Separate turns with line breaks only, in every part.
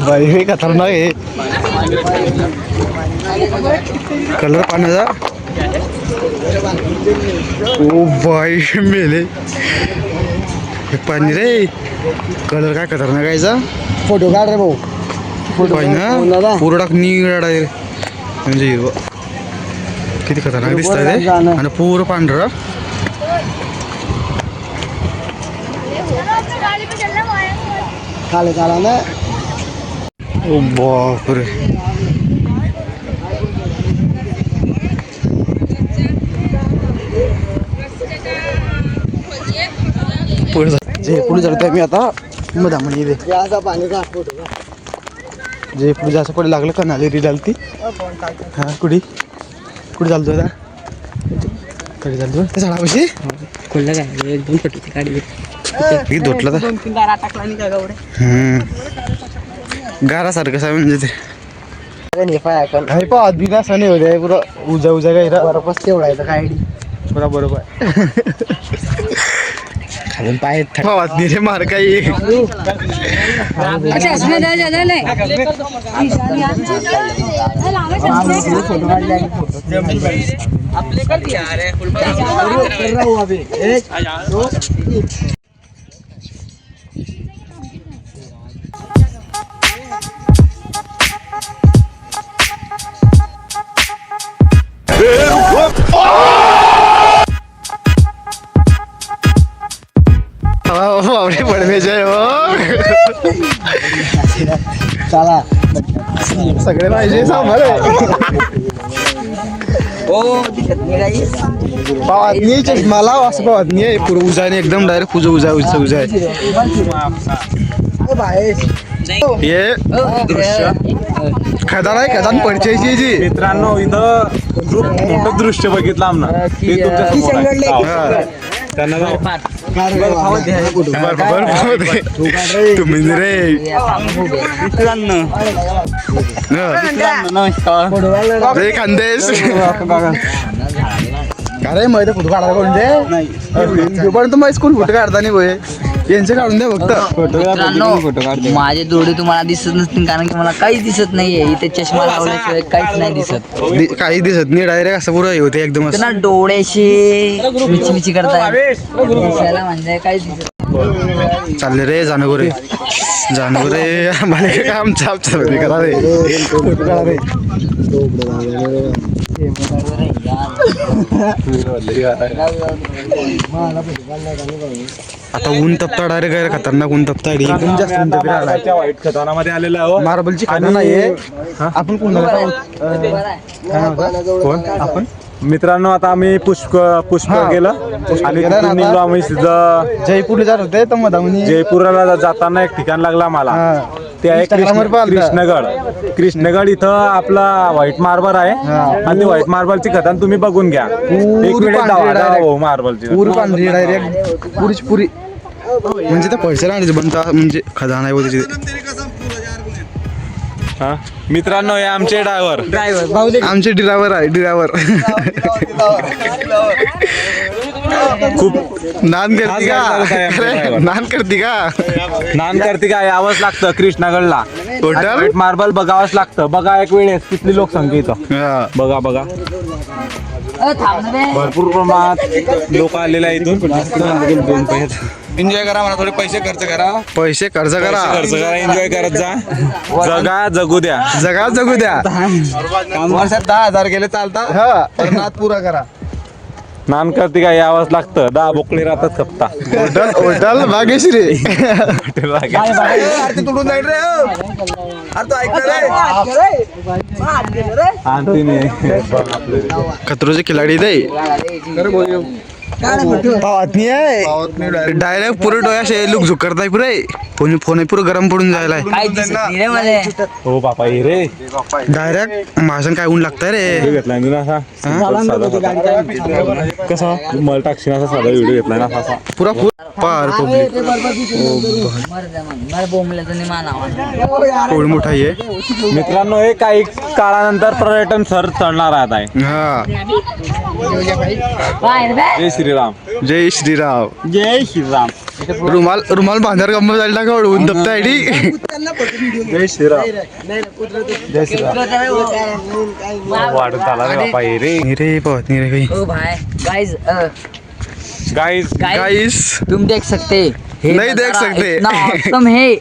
बाई हे खतरनाक आहे. कलर पाण्याचा ओ बाई मेले हे पाणी रे. कलर काय खतरनाक यायचा.
फोटो काढ रे भाऊ.
ना पूर्ण निळा म्हणजे हिरवा. किती खतरनाक दिसत आहे आणि पूर्ण पांढरा.
खाली चाला ना.
ओ बापरे. पुढे चालतोय मी आता मधामध्ये दे
पाणी का फोटो
जे पुढे जायचं पुढे लागलं का नाली री डालती. हा कुठे कुठे चालतोय आता कडे चालतो त्या झाडापाशी
खोललं काय एक दोन फोटो काढली
धोटलं तर
2-3 गारा टाकला आणि काय गावडे
गारासारखं काय म्हणजे ते
नाही पाय
काही पाहत बी ना सण होते पुरा उजा उजा काय
बरोबर तेवढा आहे काय
पुरा बरोबर
खालून पाय
पाहत नाही रे मार काही.
अच्छा इसमें जा ज्यादा नहीं
आपले कर दिया अरे फुल कर रहा हूं अभी 1 2 3
बापरे पडवेचे
चला
सगळे पाहिजे सांभाळ.
ओ दिसत नाही गाईस
पावतनी चष्मा लाव असं पावतनी आहे पुरं उजाने एकदम डायरेक्ट उजा उजा उजा उजा आहे. हे खदान आहे खदान पंचायती जी
मित्रांनो इथं खूप मोठं दृश्य बघितलं आम्हाला ते तुमच्या समोर आहे. त्यांना
तुम्ही रे रे खानदेश अरे माहिती फोटो काढायला कोणते पण तुम्हाला स्कूल फोटो काढता नाही बोय यांचे काढून द्या फक्त.
माझे डोळे तुम्हाला दिसत नसतील कारण की मला काहीच दिसत नाहीये. इथे चष्मा लावल्याशिवाय काहीच नाही दिसत.
काही दिसत नाही डायरेक्ट असं पुरं हे होते एकदम
ना डोळ्याशी मिची करताय दिसायला म्हणजे काहीच दिसत.
चालले रे जाणं रे जाणं रे मला काम चाप चालू करा रे फोटो काढा रे. आता ऊन तपता डायरेक्ट काय खतरनाक ऊन तपता एकदम जास्त ऊन तपता
वाईट खतानामध्ये आलेला आहे.
मार्बलची खाणं नाहीये. आपण कोण आपण
मित्रांनो आता आम्ही पुष्प गेलं आणि तिथून निघलो आम्ही
जयपूरला जात होते तर मधामध्ये
जयपूरला जाताना एक ठिकाण लागला आम्हाला. ते आहे कृष्णगड. इथं आपला व्हाईट मार्बल आहे आणि व्हाईट मार्बलची खतान तुम्ही बघून घ्या. मार्बलची
पूर्ण पांढरी डायरेक्ट पुरीच पुरी म्हणजे त्या पैसे राहण्याचे बनता म्हणजे खजाना आहे त्याची.
हा मित्रांनो हे आमचे ड्रायव्हर
आमचे ड्रायव्हर आहे ड्रायव्हर. खूप नान करते का नान करते का
नान करते का यावंच लागतं कृष्णागडला.
टोटल
मार्बल बघावंच लागतं. बघा एक वेळेस किती लोकसंख्या इथं बघा बघा भरपूर प्रमाणात लोक आलेले आहे इथून.
एन्जॉय करा म्हणा थोडे पैसे खर्च करा
पैसे खर्च करा
एन्जॉय करत जा. जगा जगू द्या
जगा जगू द्या.
वर्षात 10,000 गेले चालतात
हा
नाद पुरा करा.
नान करते का यावंच लागतं. 10 बोकडे राहतात खपता.
होटल होटल भाग्यश्री
आरती तुडून जाईल रे. अरे तू ऐकलं रे
खतरोचे खिलाडी दे पावतनी आहे डायरेक्ट पुरे डोळ्याशे लुक झुक करताय पुरे फोन पुरं गरम पडून जायला
काही दिसत नाही रे मला.
हो बापा रे
डायरेक्ट माझं काय ऊन लागतंय रे.
घेतलाय ना असा
कसा
मला टाकशील असा साधा व्हिडिओ घेतलाय ना असा
पुरा पार पब्लिक एवढी मोठा आहे.
मित्रांनो हे काही काळानंतर पर्यटन सर चढणार आहे.
हा
जय श्रीराम
जय श्रीराम
जय श्रीराम.
रुमाल रुमाल बांधार गंमत झाली ना का उडवून दबता आयडी.
जय श्रीराम. जय श्रीराम. वाढत आला रे बापा हे रे.
रे बहुत नहीं रे भाई.
ओ भाई गाइस
गाईज
गाइस
तुम देख सकते
नहीं देख सकते.
इतना औसम है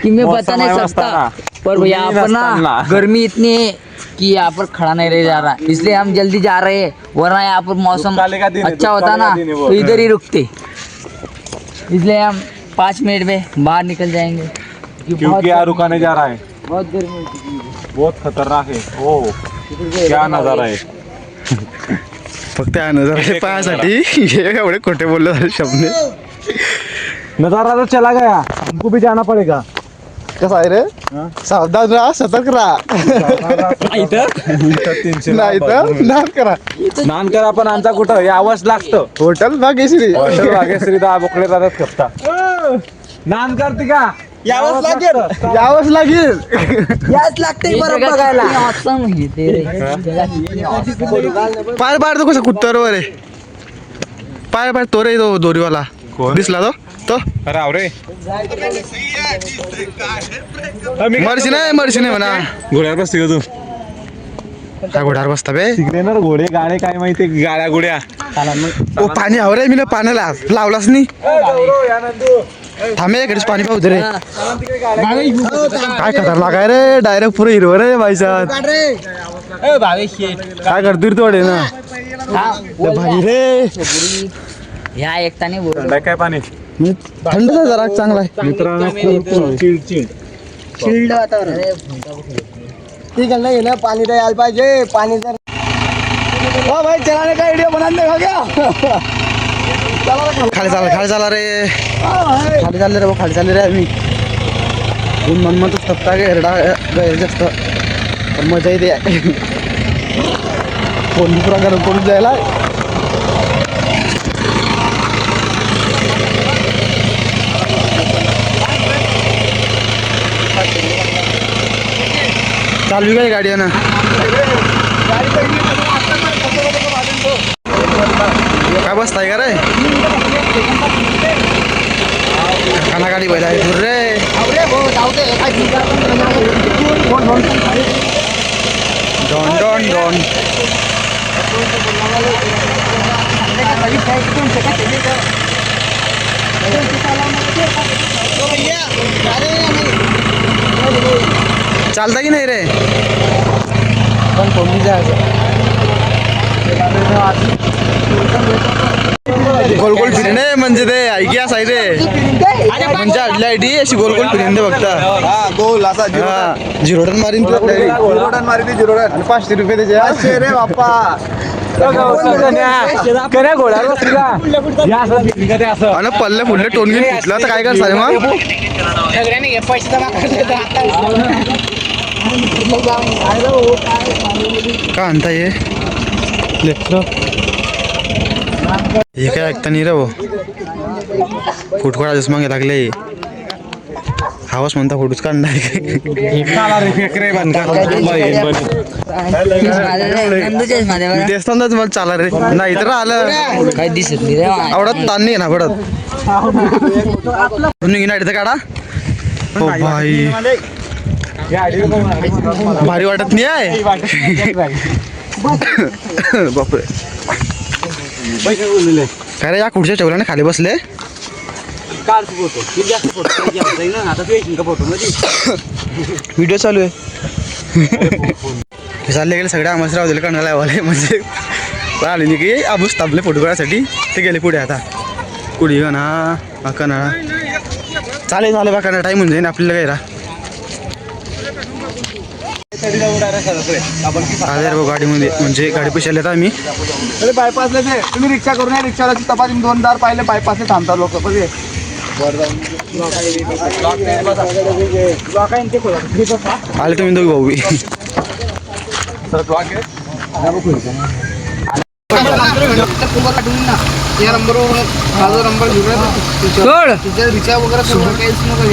कि मैं बता नहीं सकता. पर यहाँ पर ना गर्मी इतनी है कि यहाँ पर खड़ा नहीं रह जा रहा, इसलिए हम जल्दी जा रहे हैं, वरना यहाँ पर मौसम
काले का दिन है,
अच्छा होता ना
काले का दिन है वो.
तो इधर ही रुकते. इसलिए हम 5 मिनट में बाहर निकल जाएंगे
क्योंकि यहाँ रुकाने जा रहा है.
बहुत गर्मी.
बहुत खतरनाक है. ओ क्या नजारा है.
फक्त या नजर पायासाठी हे एवढे खोटे बोलले झाले शब्द.
नजारा तो चला गया, हमको भी जाना पड़ेगा.
कसं आहे रे. सावधान राहा, सतर्क राहा. नाही तर नाद करा.
स्नान करा पण आमचा कुठं यावंच लागतं.
होटल भाग्यश्री.
हॉटेल भाग्यश्री दहा बोकडे जातात खपता. स्नान करते का
यावंच लागेल.
याच लागते बरं बघायला.
औसम है तेरे.
पाय पाड तो कसा कुत्तरवर आहे. पाय पाड तो रे तो दोरीवाला दिसला तो
राव रे.
मरशी नाही म्हणा.
घोड्यावर बसते का तू.
काय घोड्यावर बसता बे.
तिकडे ना घोडे गाडे काय माहिती गाड्या गुड्या.
ओ पाणी हवं रे. मी पाण्याला लावलाच नाही. थांबे इकडेच पाणी पाहू रे. काय खतरनाक आहे रे. डायरेक्ट पुरे हिरवं रे बाईचा. काय करतो रे तोडे ना भाई रे.
ह्या एकट्याने बोल.
थंड आहे काय पाणी.
थंड जरा चांगला आहे.
मित्रांनो खूप चिडचिड.
शिल्ड वातावरण. ठीक आहे ना पाणी तर यायला पाहिजे. पाणी जर हो भाई चलाने का व्हिडिओ बनाने का क्या.
खाली चाला रे. खाली चालले रे भाऊ. खाली चालले रे आम्ही. ऊन मनमतच तपता गैरडा गैर जास्त पण मजा येते. फोन पुरा गरम करून जायला. चालू काय गाडी आहे ना. काय बसताय का रे. खाना गाडी बैला आहे रे. Don don don. चालता की नाही रे. पण कोणी जायचं. गोल गोल फिरणे म्हणजे ते ऐकी असं आहे रे. म्हणजे आडल्या आयडी अशी गोल गोल फिरून दे फक्त.
गोल असा
झिरो रन मारीन तुला.
रन मारी 0 रन.
आणि 500 रुपये त्याचे.
रे बाप्पा.
घोड्यावर बसली का असं.
आणि पल्ले फुडले टोन घेऊन घेतला तर काय करणार मग. काय म्हणता ये लेकर हे काय ऐकता नाही रे भाऊ. फुटकोळा जस मागे लागले. हवाच म्हणता फोटोच काढणार. तेच मला चाला रे. नाही तर आलं
काही दिसत नाही रे.
आवडत ताण नाही ना पडत. नाही काढा. हो भाई भारी वाटत नाही आहे. बापरे. काय रे या खुर्च्या ठेवल्या ना खाली बसले. व्हिडिओ चालू आहे. चालले गेले सगळे आम्हाला राहू दिले कणाला वाले. म्हणजे आले नाही की आबूस तापले फोटो काढायसाठी. ते गेले पुढे आता. कुडी कणा कनाळा चालेल झालं बा. कणा टाईम होऊन जाईन आपल्याला काय रा. आले रे गाडीमध्ये. म्हणजे गाडी पैशाला येतात आम्ही.
बायपासला ते तुम्ही रिक्षा करून या. रिक्षाला तपास 2 पाहिले बायपासला थांबतात लोक.
आले तुम्ही दोघी भाऊ.
या नंबरवर माझा नंबर घेऊन रिक्षा वगैरे सगळं काहीच नको.